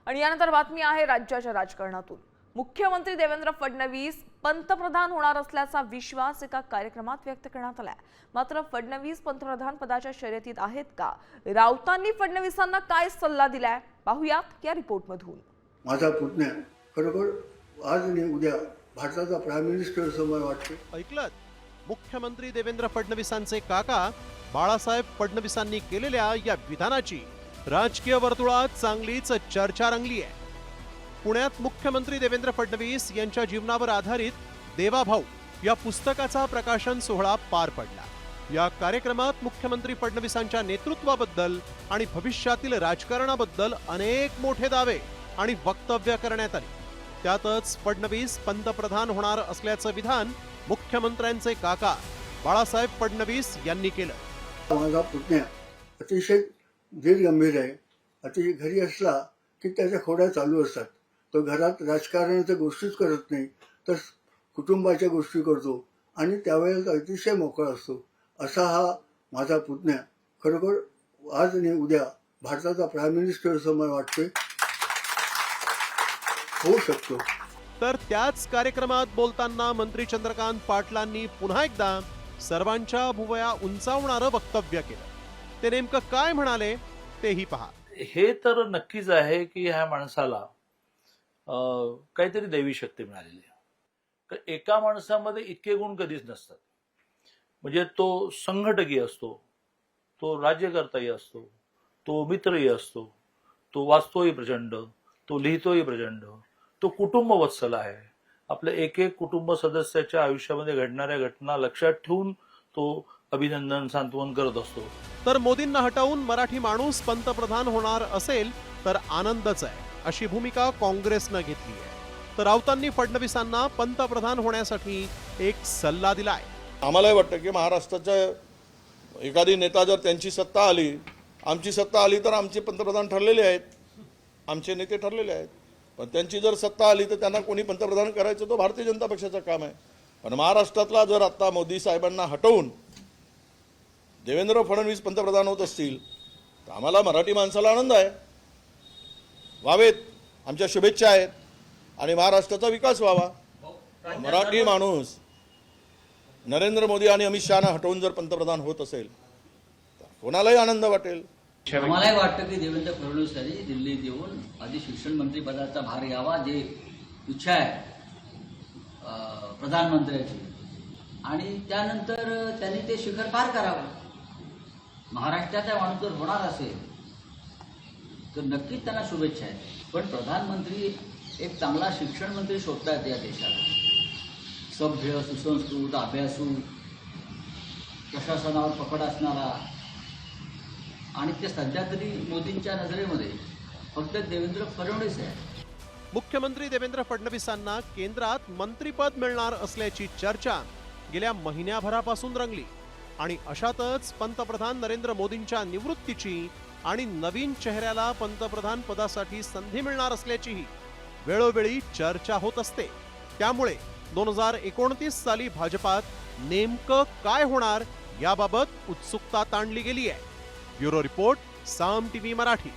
आणि यानंतर बातमी आहे राज्याच्या राजकारणातून। मुख्यमंत्री देवेंद्र फडणवीस पंतप्रधान होणार असल्याचा विश्वास एका कार्यक्रमात व्यक्त करण्यात आला। मात्र फडणवीस पंतप्रधान पदाच्या शर्यतीत आहेत का? राऊतांनी फडणवीसांना काय सल्ला दिलाय पाहूयात या रिपोर्टमधून। माझा पुतण्या खरोखर आज आणि उद्या भारताचा प्राईम मिनिस्टर समोर वाटते। ऐकलत, मुख्यमंत्री देवेंद्र फडणवीसांचे काका बाळासाहेब फडणवीसांनी केलेल्या या विधानाची राजकीय वर्तुळात चांगलीच चर्चा रंगली आहे। पुण्यात मुख्यमंत्री देवेंद्र फडणवीस यांच्या जीवनावर आधारित देवाभाऊ या पुस्तकाचा प्रकाशन सोहळा पार पडला। या कार्यक्रमात मुख्यमंत्री फडणवीसांच्या नेतृत्वाबद्दल आणि भविष्यातील राजकारणाबद्दल अनेक मोठे दावे आणि वक्तव्य करण्यात आली। त्यातच फडणवीस पंतप्रधान होणार असल्याचं विधान मुख्यमंत्र्यांचे काका बाळासाहेब फडणवीस यांनी केलं। माझा पुतण्या अतिशय धीर गंभीर आहे। अतिशय घरी असला की त्याच्या खोड्या चालू असतात। तो घरात राजकारणाच्या गोष्टीच करत नाही, तर कुटुंबाच्या गोष्टी करतो आणि त्यावेळेला अतिशय मोकळा असतो। असा हा माझा पुतण्या खरोखर आज आणि उद्या भारताचा प्राईम मिनिस्टर समोर वाटतोय, होऊ शकतो। तर त्याच कार्यक्रमात बोलताना मंत्री चंद्रकांत पाटलांनी पुन्हा एकदा सर्वांच्या भुवया उंचावणारं वक्तव्य केलं। ते नेमकं काय म्हणाले तेही पहा। हे तर नक्कीच आहे की ह्या माणसाला काहीतरी दैवी शक्ती मिळालेली आहे। एका माणसामध्ये इतके गुण कधीच नसतात। म्हणजे तो संघटकी असतो, तो राज्यकर्ताही असतो, तो मित्रही असतो, तो वाचतोही प्रचंड, तो लिहितोही प्रचंड, तो कुटुंबवत्सल आहे। आपल्या एक एक कुटुंब सदस्याच्या आयुष्यामध्ये घडणाऱ्या घटना लक्षात ठेवून तो अभिनंदन सांत्वन करत असतो। तर मोदींना हटवून मराठी माणूस पंतप्रधान होणार असेल तर आनंदच आहे, अशी भूमिका काँग्रेसनं घेतली आहे। तर राऊतांनी फडणवीसांना पंतप्रधान होण्यासाठी एक सल्ला दिलाय। आम्हालाही वाटतं की महाराष्ट्राच्या एखादी नेता जर त्यांची सत्ता आली, आमची सत्ता आली तर आमचे पंतप्रधान ठरलेले आहेत, आमचे नेते ठरलेले आहेत। पण त्यांची जर सत्ता आली तर त्यांना कोणी पंतप्रधान करायचं तो भारतीय जनता पक्षाचं काम आहे। पण महाराष्ट्रातला जर आता मोदी साहेबांना हटवून देवेंद्र फडणवीस पंतप्रधान होत असतील तर आम्हाला मराठी माणसाला आनंद आहे, व्हावेत, आमच्या शुभेच्छा आहेत आणि महाराष्ट्राचा विकास व्हावा। मराठी माणूस नरेंद्र मोदी आणि अमित शहाना हटवून जर पंतप्रधान होत असेल तर कोणालाही आनंद वाटेल। आम्हालाही वाटतं की देवेंद्र फडणवीस यांनी दिल्लीत येऊन आधी शिक्षण मंत्री पदाचा भार घ्यावा, जे इच्छा आहे प्रधानमंत्र्याची, आणि त्यानंतर त्यांनी ते शिखर पार करावं। महाराष्ट्राचा माणूस जर होणार असेल तर नक्कीच त्यांना शुभेच्छा आहेत। पण प्रधानमंत्री एक चांगला शिक्षण मंत्री शोधतायत या देशाला, सभ्य, सुसंस्कृत, अभ्यासू, प्रशासनावर पकड असणारा, आणि ते सध्या तरी मोदींच्या नजरेमध्ये फक्त देवेंद्र फडणवीस आहे। मुख्यमंत्री देवेंद्र फडणवीसांना केंद्रात मंत्रिपद मिळणार असल्याची चर्चा गेल्या महिन्याभरापासून रंगली आणि अशातच पंतप्रधान नरेंद्र मोदींच्या निवृत्तीची आणि नवीन चेहऱ्याला पंतप्रधान पदासाठी संधी मिळणार असल्याचीही वेळोवेळी चर्चा होत असते। त्यामुळे 2029 साली भाजपात नेमकं काय होणार याबाबत उत्सुकता ताणली गेली आहे। ब्युरो रिपोर्ट, साम टीव्ही मराठी।